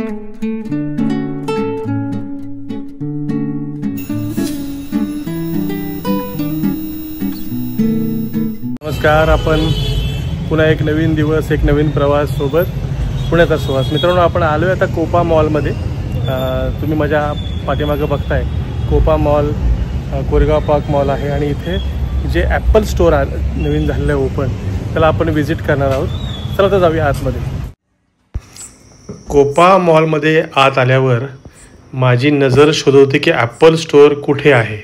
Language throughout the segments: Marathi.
नमस्कार, आपण पुन्हा एक नवीन दिवस, एक नवीन प्रवास सोबत पुण्याचा सुवास. मित्रांनो, आपण आलो आहे आता कोपा मॉलमध्ये. तुम्ही माझ्या पाठीमागं बघताय Copa mall, Koregaon park mall आहे आणि इथे जे ॲपल स्टोअर नवीन झालेलं आहे ओपन, त्याला आपण व्हिजिट करणार आहोत. चला तर जाऊया आतमध्ये. कोपा मॉलमध्ये आत आल्यावर माझी नजर शोधवते की ॲपल स्टोअर कुठे आहे.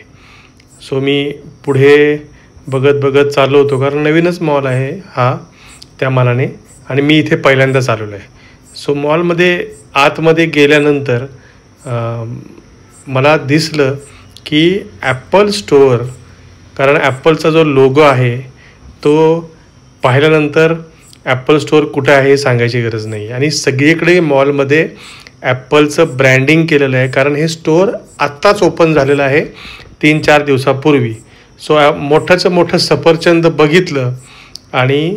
सो मी पुढे बघत चाललो होतो, कारण नवीनच मॉल आहे हा त्या मानाने, आणि मी इथे पहिल्यांदाच आलेलो आहे. सो मॉलमध्ये आतमध्ये गेल्यानंतर मला दिसलं की ॲपल स्टोअर, कारण ॲपलचा जो लोगो आहे तो पाहिल्यानंतर ॲपल स्टोअर कुठे आहे हे सांगायची गरज नाही. आणि सगळीकडे मॉलमध्ये ॲपलचं ब्रँडिंग केलेलं आहे, कारण हे स्टोअर आत्ताच ओपन झालेलं आहे 3-4 दिवसापूर्वी. सो मोठंचं मोठं सफरचंद बघितलं आणि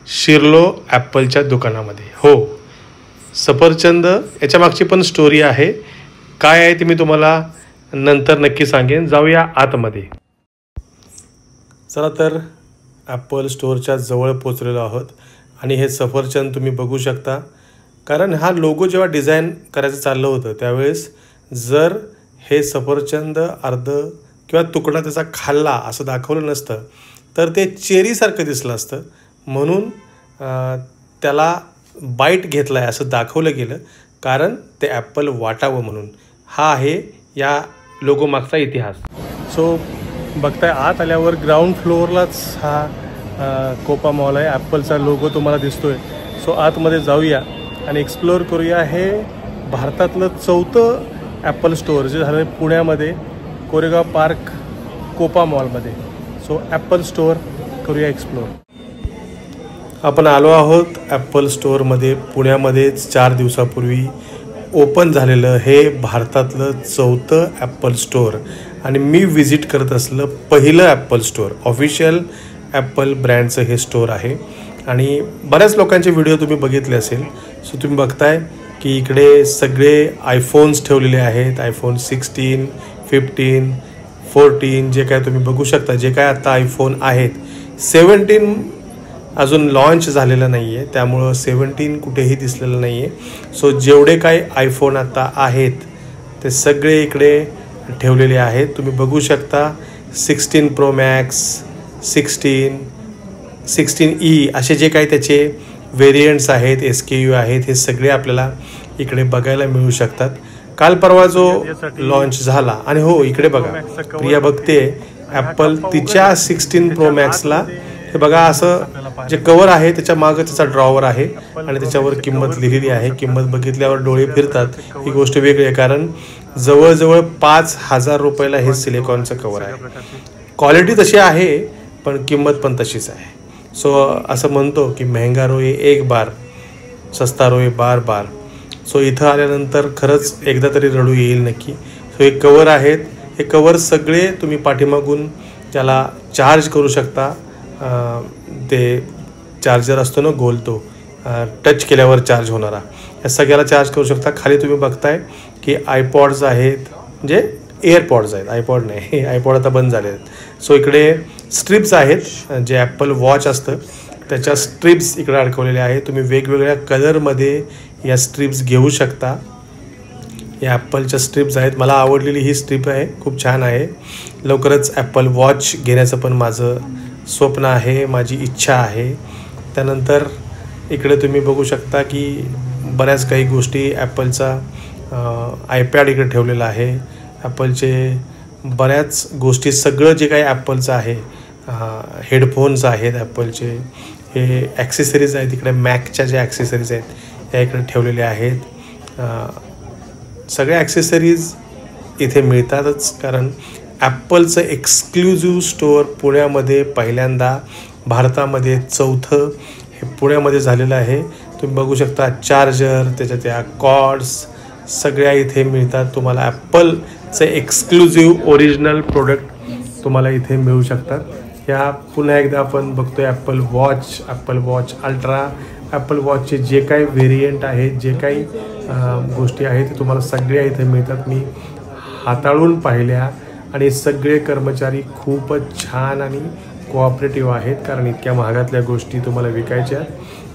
शिरलो ॲपलच्या दुकानामध्ये. हो, सफरचंद याच्या मागची पण स्टोरी आहे. काय आहे ते मी तुम्हाला नंतर नक्की सांगेन. जाऊया आतमध्ये. चला तर ॲपल स्टोअरच्या जवळ पोचलेलो आहोत आणि हे सफरचंद तुम्ही बघू शकता. कारण हा लोगो जेव्हा डिझाईन करायचं चाललं होतं त्यावेळेस जर हे सफरचंद अर्ध किंवा तुकडा त्याचा खाल्ला असं दाखवलं नसतं तर ते चेरीसारखं दिसलं असतं, म्हणून त्याला बाईट घेतला आहे असं दाखवलं गेलं, कारण ते ॲपल वाटावं म्हणून. हा आहे या लोगो मागचा इतिहास. सो बघताय आत आल्यावर ग्राउंड फ्लोअरलाच हा कोपा मॉल आहे. ॲपलचा लोगो तुम्हाला दिसतोय. सो आतमध्ये जाऊया आणि एक्सप्लोअर करूया. हे भारतातलं 4थं ॲपल स्टोअर जे झालं पुण्यामध्ये कोरेगाव पार्क कोपा मॉलमध्ये. सो ॲपल स्टोअर करूया एक्सप्लोअर. आपण आलो आहोत ॲपल स्टोअरमध्ये. पुण्यामध्येच 4 दिवसापूर्वी ओपन झालेलं हे भारतातलं 4थं ॲपल स्टोअर आणि मी विजिट करत असलं पहिलं ॲपल स्टोअर. ऑफिशियल ॲपल ब्रँडचं हे स्टोअर आहे आणि बऱ्याच लोकांचे व्हिडिओ तुम्ही बघितले असेल. सो तुम्ही बघताय की इकडे सगळे आयफोन्स ठेवलेले आहेत. आयफोन 16, 15, 14 जे काय तुम्ही बघू शकता. जे काय आता आयफोन आहेत, 17 अजून लॉन्च झालेलं नाही आहे, त्यामुळं 17 कुठेही दिसलेलं नाही आहे. सो जेवढे काही आयफोन आता आहेत ते सगळे इकडे ठेवलेले आहेत. तुम्ही बघू शकता 16 प्रो मॅक्स, 16E असे जे काही त्याचे व्हेरियंट्स आहेत, SKU आहेत, हे सगळे आपल्याला इकडे बघायला मिळू शकतात. काल परवा जो लॉन्च झाला. आणि हो, इकडे बघा, प्रिया बघते ॲपल तिच्या 16 प्रो मॅक्सला. हे बघा, असं जे कवर आहे त्याच्या मागं त्याचा ड्रॉवर आहे आणि त्याच्यावर किंमत लिहिलेली आहे. किंमत बघितल्यावर डोळे फिरतात. ही गोष्ट वेगळी आहे, कारण जवळजवळ 5,000 रुपयाला हे सिलिकॉनचं कवर आहे. क्वालिटी तशी आहे पण किंमत पण तशीच आहे. सो असं म्हणतो की महंगा रोये एक बार, सस्ता रोये बार बार. सो इथं आल्यानंतर खरंच एकदा तरी रडू येईल नक्की. सो हे कवर आहेत. हे कवर सगळे तुम्ही पाठीमागून त्याला चार्ज करू शकता. ते चार्जर असतो ना गोल, तो टच केल्यावर चार्ज होणारा, या सगळ्याला चार्ज करू शकता. खाली तुम्ही बघताय की आयपॉड्स आहेत, म्हणजे एअरपॉड्स आहेत, आयपॉड नाही, आयपॉड आता बंद झाले आहेत. सो इकडे स्ट्रिप्स आहेत, जे ॲपल वॉच असतं त्याच्या स्ट्रिप्स इकडे अडकवलेल्या आहेत. तुम्ही वेगवेगळ्या कलरमध्ये या स्ट्रिप्स घेऊ शकता. या ॲपलच्या स्ट्रिप्स आहेत. मला आवडलेली ही स्ट्रिप आहे, खूप छान आहे. लवकरच ॲपल वॉच घेण्याचं पण माझं स्वप्न आहे, माझी इच्छा आहे. त्यानंतर इकडे तुम्ही बघू शकता की बऱ्याच काही गोष्टी, ॲपलचा आयपॅड इकडे ठेवलेला आहे. ॲपलचे बऱ्याच गोष्टी, सगळं जे काही ॲपलचं आहे, हेडफोन्स आहेत ॲपलचे, हे ॲक्सेसरीज आहेत. इकडे मॅकच्या ज्या ॲक्सेसरीज आहेत त्या इकडे ठेवलेल्या आहेत. सगळ्या ॲक्सेसरीज इथे मिळतातच, कारण ॲपलचं एक्सक्लुझिव्ह स्टोअर पुण्यामध्ये पहिल्यांदा, भारतामध्ये 4थं हे पुण्यामध्ये झालेलं आहे. तुम्ही बघू शकता चार्जर, त्याच्या त्या कॉर्ड्स सगळ्या इथे मिळतात. तुम्हाला ॲपलचं एक्सक्लुझिव्ह ओरिजिनल प्रोडक्ट तुम्हाला इथे मिळू शकतात. या पुन्हा एकदा आपण बघतोय ॲपल वॉच अल्ट्रा ॲपल वॉचचे जे काही व्हेरियंट आहेत, जे काही गोष्टी आहेत ते तुम्हाला सगळ्या इथे मिळतात. मी हाताळून पाहिल्या आणि सगळे कर्मचारी खूपच छान आणि कोऑपरेटिव्ह आहेत, कारण इतक्या महागातल्या गोष्टी तुम्हाला विकायच्या.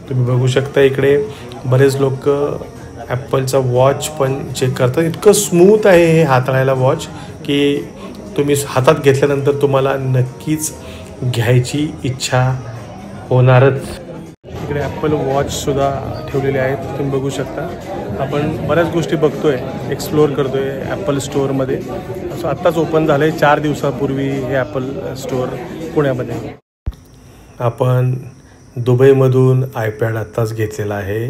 तुम्ही बघू शकता इकडे बरेच लोक ॲपलचा वॉच पण चेक करतात. इतकं स्मूथ आहे हे हाताळायला वॉच की तुम्ही हातात घेतल्यानंतर तुम्हाला नक्कीच घ्यायची इच्छा होणारच. इकडे ॲपल वॉचसुद्धा ठेवलेले आहेत, तुम्ही बघू शकता. आपण बऱ्याच गोष्टी बघतोय, एक्सप्लोअर करतोय ॲपल स्टोअरमध्ये. असं आत्ताच ओपन झालं आहे 4 दिवसापूर्वी हे ॲपल स्टोअर पुण्यामध्ये. आपण दुबईमधून आयपॅड आत्ताच घेतलेला आहे.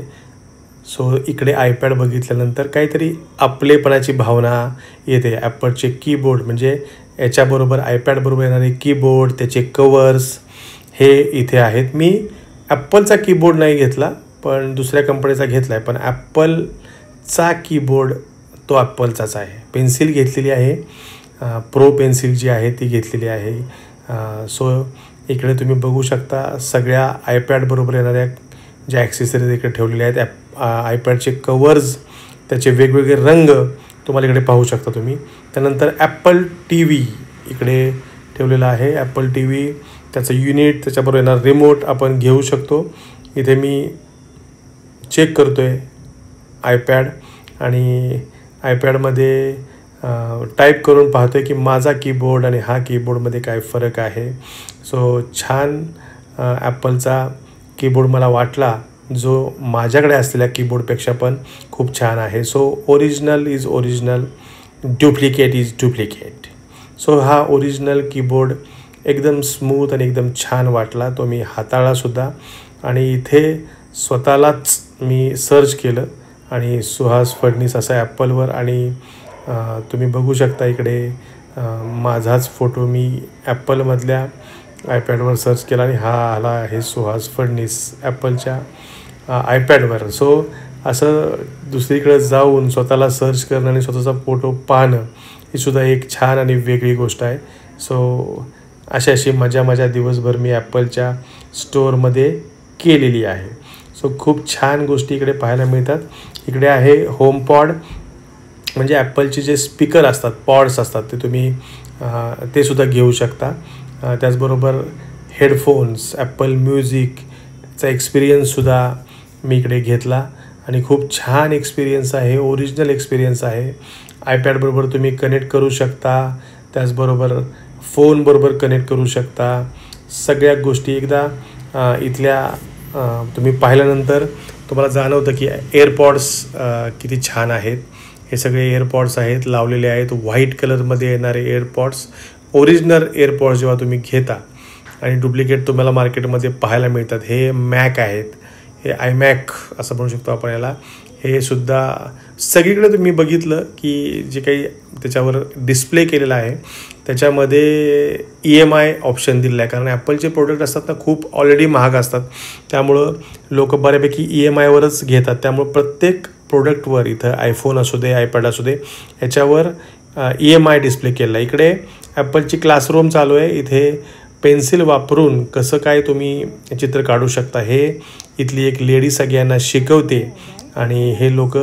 सो इकडे आयपॅड बघितल्यानंतर काहीतरी आपलेपणाची भावना येते. ॲपलचे कीबोर्ड म्हणजे याच्याबरोबर आयपॅडबरोबर येणारे कीबोर्ड, त्याचे कवर्स हे इथे आहेत. मी ॲपलचा कीबोर्ड नाही घेतला, पण दुसऱ्या कंपनीचा घेतला आहे. पण ॲपलचा कीबोर्ड तो ॲपलचाच आहे. पेन्सिल घेतलेली आहे, प्रो पेन्सिल जी आहे ती घेतलेली आहे. सो इकडे तुम्ही बघू शकता सगळ्या आयपॅडबरोबर येणाऱ्या ज्या ॲक्सेसरीज इकडे ठेवलेल्या आहेत. आयपॅडचे कवर्स, त्याचे वेगवेगळे रंग तुम्हाला इकडे पाहू शकता तुम्ही. त्यानंतर ॲपल TV इकडे ठेवलेला आहे. ॲपल TV, त्याचं युनिट, त्याच्याबरोबर येणार रिमोट आपण घेऊ शकतो. इथे मी चेक करतो आहे आयपॅड आणि आयपॅडमध्ये टाईप करून पाहतो आहे की माझा कीबोर्ड आणि हा कीबोर्डमध्ये काय फरक आहे. सो छान ॲपलचा कीबोर्ड मला वाटला, जो माझ्याकडे असलेल्या कीबोर्डपेक्षा पण खूप छान आहे. So original is original, duplicate is duplicate. So हा ओरिजिनल कीबोर्ड एकदम स्मूथ आणि एकदम छान वाटला. तो मी हाताळलासुद्धा आणि इथे स्वतःलाच मी सर्च केलं आणि सुहास फडणीस असं ॲपलवर आणि तुम्ही बघू शकता इकडे माझाच फोटो मी ॲपलमधल्या आयपॅडवर सर्च केला आणि हा आला आहे सुहास फडणीस ॲपलच्या आयपॅडवर. सो असं दुसरीकडे जाऊन स्वतःला सर्च करणं आणि स्वतःचा फोटो पाहणं ही सुद्धा एक छान आणि वेगळी गोष्ट आहे. सो अशी मजा दिवसभर मी ॲपलच्या स्टोअरमध्ये केलेली आहे. सो खूप छान गोष्टी इकडे पाहायला मिळतात. इकडे आहे होमपॉड, म्हणजे ॲपलचे जे स्पीकर असतात, पॉड्स असतात, ते तुम्ही ते सुद्धा घेऊ शकता. त्याचबरोबर हेडफोन्स, ॲपल म्युझिकचा एक्सपिरियन्ससुद्धा मी इकडे घेतला आणि खूप छान एक्सपिरियन्स आहे, ओरिजिनल एक्सपिरियन्स आहे. आयपॅडबरोबर तुम्ही कनेक्ट करू शकता, त्याचबरोबर फोनबरोबर कनेक्ट करू शकता. सगळ्या गोष्टी एकदा इथल्या तुम्ही पाहिल्यानंतर तुम्हाला जाणवतं की एअरपॉड्स किती छान आहेत. हे सगळे एअरपॉड्स आहेत, लावलेले आहेत, व्हाईट कलरमध्ये येणारे एअरपॉड्स. ओरिजिनल एअरपॉड्स जेव्हा तुम्ही घेता आणि डुप्लिकेट तुम्हाला मार्केटमध्ये पाहायला मिळतात, हे मॅक आहेत, हे आयमॅक असं म्हणू शकतो आपण याला. हे सुद्धा सगळीकडे तुम्ही बघितलं की जे काही त्याच्यावर डिस्प्ले केलेलं आहे त्याच्यामध्ये EMI ऑप्शन दिलेलं आहे. कारण ॲपलचे प्रोडक्ट असतात ना खूप ऑलरेडी महाग असतात, त्यामुळं लोक बऱ्यापैकी EMIवरच घेतात. त्यामुळं प्रत्येक प्रोडक्टवर इथं आयफोन असू दे, आयपॅड असू दे, याच्यावर EMI डिस्प्ले केलेला आहे. इकडे ॲपलची क्लासरूम चालू आहे. इथे पेन्सिल वापरून कसं काय तुम्ही चित्र काढू शकता हे इथली एक लेडी सगळ्यांना शिकवते आणि हे लोक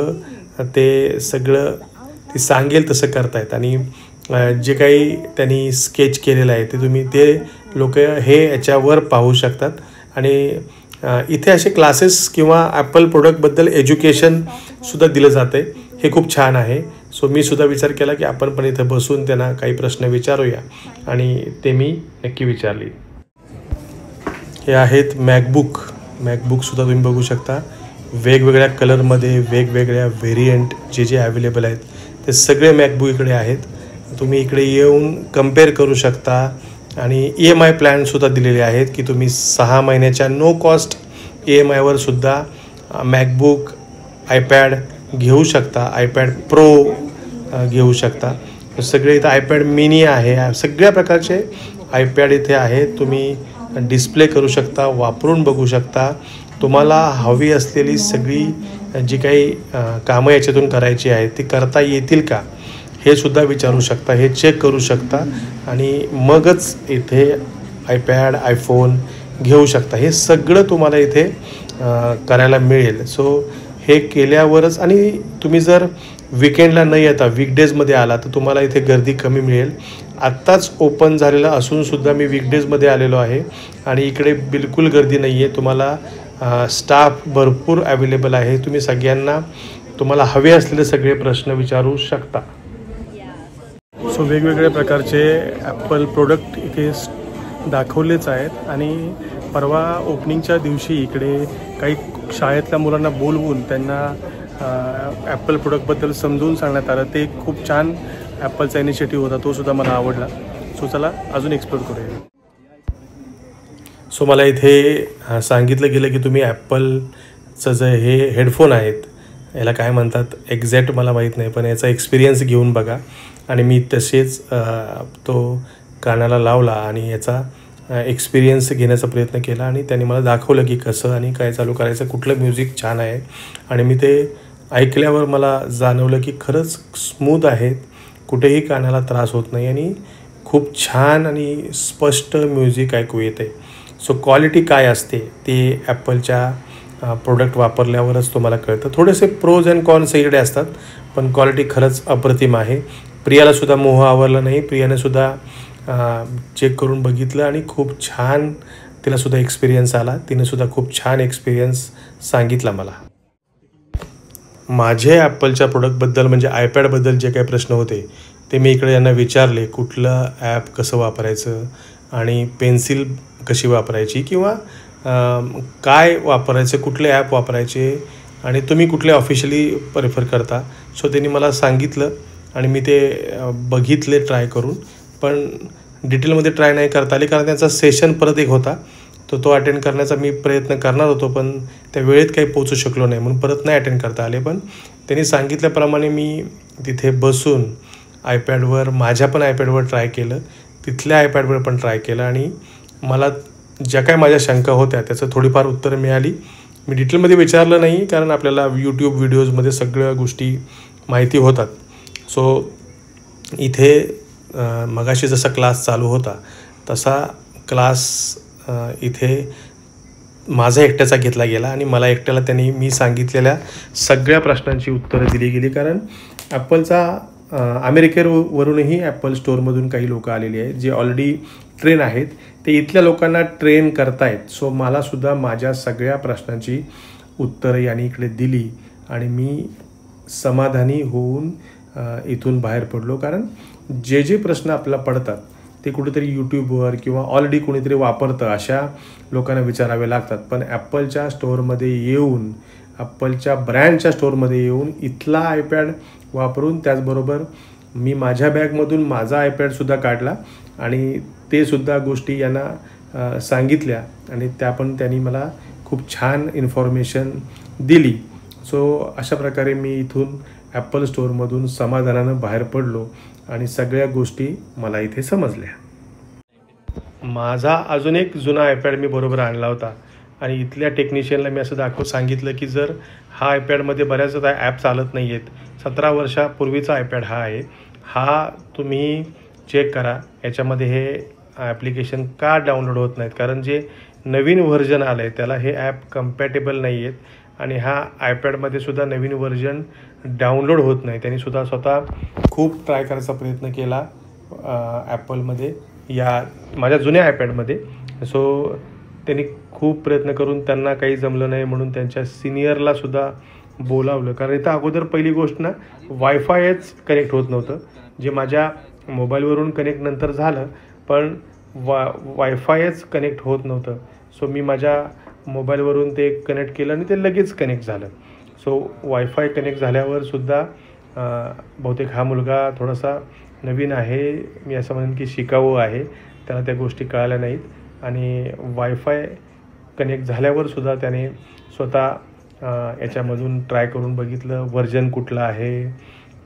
ते सगळं ती सांगेल तसं करतायत. आणि जे काही त्यांनी स्केच केलेलं आहे ते लोक हे याच्यावर पाहू शकतात. आणि इथे असे क्लासेस किंवा ॲपल प्रोडक्टबद्दल एज्युकेशनसुद्धा दिलं जातं आहे. हे खूप छान आहे. सो मी सुद्धा विचार केला की आपण पण इथं बसून त्यांना काही प्रश्न विचारूया आणि ते मी नक्की विचारली. हे आहेत मॅकबुकसुद्धा तुम्ही बघू शकता. वेगवेगळ्या कलरमध्ये वेगवेगळ्या व्हेरियंट जे अवेलेबल आहेत ते सगळे मॅकबुक इकडे आहेत. तुम्ही इकडे येऊन कम्पेअर करू शकता आणि EMI प्लॅनसुद्धा दिलेले आहेत की तुम्ही 6 महिन्याच्या नो कॉस्ट EMIवर सुद्धा मॅकबुक, आयपॅड घेऊ शकता, आयपॅड प्रो घेऊ शकता. सगळे इथं आयपॅड मिनी आहे, सगळ्या प्रकारचे आयपॅड इथे आहेत. तुम्ही डिस्प्ले करू शकता, वापरून बघू शकता. तुम्हाला हवी असलेली सगळी जी काही कामं याच्यातून करायची आहेत ती करता येतील का हे सुद्धा विचारू शकता, हे चेक करू शकता आणि मगच इथे आयपॅड, आयफोन घेऊ शकता. हे सगळं तुम्हाला इथे करायला मिळेल. सो हे केल्यावरच, आणि तुम्ही जर विकेंडला न येता वीकडेजमध्ये आला तर तुम्हाला इथे गर्दी कमी मिळेल. आत्ताच ओपन झालेलं असूनसुद्धा मी वीकडेजमध्ये आलेलो आहे आणि इकडे बिलकुल गर्दी नाही आहे. तुम्हाला स्टाफ भरपूर अवेलेबल आहे. तुम्ही सगळ्यांना तुम्हाला हवे असलेले सगळे प्रश्न विचारू शकता. सो वेगवेगळ्या प्रकारचे ॲपल प्रोडक्ट इथे दाखवलेच आहेत. आणि परवा ओपनिंगच्या दिवशी इकडे काही शाळेतल्या मुलांना बोलवून त्यांना ॲपल प्रोडक्टबद्दल समजून सांगण्यात आलं. ते खूप छान ॲपलचा इनिशिएटिव्ह होता, तो सुद्धा मला आवडला. सो चला अजून एक्सप्लोर करूया. सो मला इथे सांगितलं गेलं की तुम्ही ॲपलचं जे हे हेडफोन आहेत, याला काय म्हणतात एक्झॅक्ट मला माहीत नाही, पण याचा एक्सपिरियन्स घेऊन बघा. आणि मी तसेच तो कानाला लावला आणि याचा एक्सपिरियन्स घेण्याचा प्रयत्न केला. आणि त्यांनी मला दाखवलं की कसं आणि काय चालू करायचं, कुठलं म्युझिक छान आहे. आणि मी ते ऐकल्यावर मला जाणवलं की खरंच स्मूथ आहेत, कुठेही कानाला त्रास होत नाही आणि खूप छान आणि स्पष्ट म्युझिक ऐकू येते. सो क्वालिटी काय असते ते ॲपलच्या प्रोडक्ट वापरल्यावरच तुम्हाला कळतं. थोडेसे प्रोज अँड कॉन्स इकडे असतात, पण क्वालिटी खरंच अप्रतिम आहे. प्रियालासुद्धा मोह आवरला नाही. प्रियानेसुद्धा चेक करून बघितलं आणि खूप छान तिलासुद्धा एक्सपिरियन्स आला. तिनेसुद्धा खूप छान एक्सपिरियन्स सांगितला मला. माझे ॲपलच्या प्रोडक्टबद्दल म्हणजे आयपॅडबद्दल जे काही प्रश्न होते ते मी इकडे यांना विचारले. कुठलं ॲप कसं वापरायचं आणि पेन्सिल कशी वापरायची किंवा काय वापरायचं, कुठले ॲप वापरायचे आणि तुम्ही कुठले ऑफिशियली प्रेफर करता. सो त्यांनी मला सांगितलं आणि मी ते बघितले ट्राय करून. पण डिटेलमध्ये ट्राय नाही करता आले कारण त्यांचा सेशन परत एक होता, तो अटेंड करण्याचा मी प्रयत्न करणार होतो, पण त्या वेळेत काही पोचू शकलो नाही म्हणून परत नाही अटेंड करता आले. पण त्यांनी सांगितल्याप्रमाणे मी तिथे बसून आयपॅडवर, माझ्या पण आयपॅडवर ट्राय केलं, तिथल्या आयपॅडवर पण ट्राय केलं आणि मला ज्या काय माझ्या शंका होत्या त्याचं थोडीफार उत्तरं मिळाली. मी डिटेलमध्ये विचारलं नाही कारण आपल्याला यूट्यूब व्हिडिओजमध्ये सगळ्या गोष्टी माहिती होतात. सो इथे मगाशी जसा क्लास चालू होता तसा क्लास इथे माझा एकट्याचा घेतला गेला आणि मला एकट्याला त्यांनी मी सांगितलेल्या सगळ्या प्रश्नांची उत्तरं दिली गेली. कारण ॲपलचा अमेरिकेवरूनही ॲपल स्टोअरमधून काही लोक आलेली आहेत जे ऑलरेडी ट्रेन आहेत, ते इथल्या लोकांना ट्रेन करतायत. सो मलासुद्धा माझ्या सगळ्या प्रश्नांची उत्तरं यांनी इकडे दिली आणि मी समाधानी होऊन इथून बाहेर पडलो. कारण जे प्रश्न आपल्याला पडतात ते कुठेतरी यूट्यूबवर किंवा ऑलरेडी कोणीतरी वापरतं अशा लोकांना विचारावे लागतात. पण ॲपलच्या स्टोअरमध्ये येऊन, ॲपलच्या ब्रँडच्या स्टोअरमध्ये येऊन इथला आयपॅड वापरून, त्याचबरोबर मी माझ्या बॅगमधून माझा आयपॅडसुद्धा काढला आणि ते सुद्धा गोष्टी यांना सांगितल्या आणि त्या पण त्यांनी मला खूप छान इन्फॉर्मेशन दिली. सो अशा प्रकारे मी इथून ॲपल स्टोअरमधून समाधानानं बाहेर पडलो आणि सगळ्या गोष्टी मला इथे समजल्या. माझा अजून एक जुना आयपॅड मी बरोबर आणला होता आणि इथल्या टेक्निशियनला मी असं सांगितलं की जर हा आयपॅडमध्ये बऱ्याच ॲप चालत नाही आहेत, 17 वर्षापूर्वीचा आयपॅड हा आहे, हा तुम्ही चेक करा याच्यामध्ये हे ॲप्लिकेशन का डाउनलोड होत नाहीत. कारण जे नवीन व्हर्जन आलं आहे त्याला हे ॲप कम्पॅटेबल नाही आहेत आणि हा आयपॅडमध्ये सुद्धा नवीन व्हर्जन डाउनलोड होत नाही. त्यांनी सुद्धा स्वतः खूप ट्राय करायचा प्रयत्न केला ॲपलमध्ये, या माझ्या जुन्या आयपॅडमध्ये. सो त्यांनी खूप प्रयत्न करून त्यांना काही जमलं नाही म्हणून त्यांच्या सिनियरलासुद्धा बोलावलं. कारण इथं अगोदर पहिली गोष्ट ना वायफायच कनेक्ट होत नव्हतं, जे माझ्या मोबाईलवरून कनेक्ट नंतर झालं, पण वायफायच कनेक्ट होत नव्हतं. सो मी माझ्या मोबाईलवरून ते कनेक्ट केलं आणि ते लगेच कनेक्ट झालं. सो वायफाय कनेक्ट झाल्यावर सुद्धा बहुतेक हा मुलगा थोडासा नवीन आहे, मी असं म्हणेन की शिकाऊ आहे, त्याला त्या गोष्टी कळाल्या नाहीत आणि वायफाय कनेक्ट झाल्यावर सुद्धा त्याने स्वतः याच्यामधून ट्राय करून बघितलं व्हर्जन कुठलं आहे,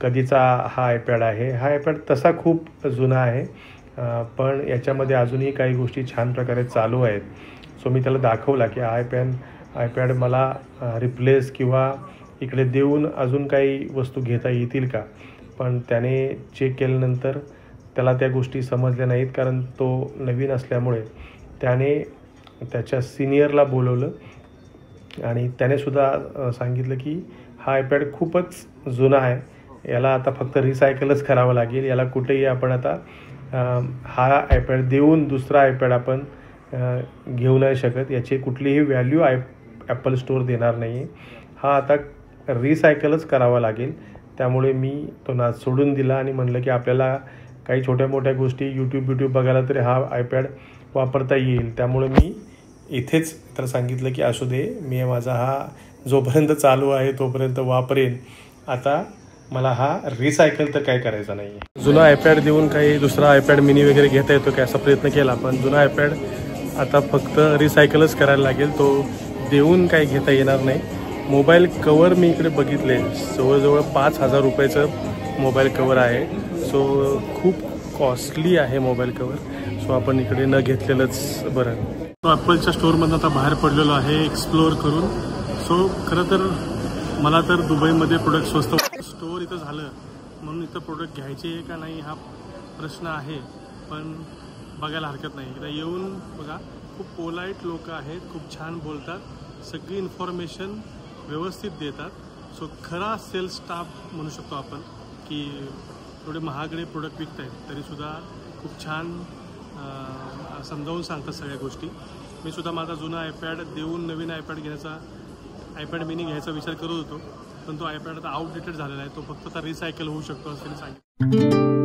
कधीचा हा आयपॅड आहे. हा आयपॅड तसा खूप जुना आहे, पण याच्यामध्ये अजूनही काही गोष्टी छान प्रकारे चालू आहेत. सो मी त्याला दाखवला की आयपॅड मला रिप्लेस किंवा इकडे देऊन अजून काही वस्तू घेता येतील का. पण त्याने चेक केल्यानंतर त्याला त्या गोष्टी समजल्या नाहीत, कारण तो नवीन असल्यामुळे त्याने त्याच्या सिनियरला बोलवलं आणि त्यानेसुद्धा सांगितलं की हा आयपॅड खूपच जुना आहे, याला आता फक्त रिसायकलच करावं लागेल, याला कुठेही आपण आता हा आयपॅड देऊन दुसरा आयपॅड आपण घेऊ नाही शकत, याची कुठलीही व्हॅल्यू ॲपल स्टोअर देणार नाही, हा आता रिसायकलच करावा लागेल. त्यामुळे मी तो नाद सोडून दिला आणि म्हणलं की आपल्याला काही छोट्या मोठ्या गोष्टी यूट्यूब बघायला तरी हा आयपॅड वापरता येईल. त्यामुळे मी इथेच तर सांगितलं की असू दे, मी माझा हा जोपर्यंत चालू आहे तोपर्यंत वापरेन, आता मला हा रिसायकल तर काय करायचा नाही आहे. जुना आयपॅड देऊन काही दुसरा आयपॅड मिनी वगैरे घेता येतो काय असा प्रयत्न केला, पण जुना आयपॅड आता फक्त रिसायकलच करायला लागेल, तो देऊन काही घेता येणार नाही. मोबाईल कवर मी इकडे बघितले, जवळजवळ 5,000 रुपयाचं मोबाईल कवर आहे. सो खूप कॉस्टली आहे मोबाईल कवर. सो आपण इकडे न घेतलेलंच बरं. ॲपलच्या स्टोअरमधून आता बाहेर पडलेलो आहे एक्सप्लोअर करून. सो खरं तर मला तर दुबईमध्ये प्रोडक्ट स्वस्त स्टोअर इथं झालं म्हणून इथं प्रोडक्ट घ्यायचे आहे का नाही हा प्रश्न आहे, पण बघायला हरकत नाही. एकदा येऊन बघा, खूप पोलाईट लोक आहेत, खूप छान बोलतात, सगळी इन्फॉर्मेशन व्यवस्थित देतात. सो खरा सेल्स स्टाफ म्हणू शकतो आपण की थोडे महागडे प्रोडक्ट विकत आहेत तरीसुद्धा खूप छान समजावून सांगतात सगळ्या गोष्टी. मी सुद्धा माझा जुना आयपॅड देऊन नवीन आयपॅड घ्यायचा, आयपॅड मिनी घ्यायचा विचार करत होतो, पण तो आयपॅड आता आउटडेटेड झालेला आहे, तो फक्त आता रिसायकल होऊ शकतो असं सांगितलं.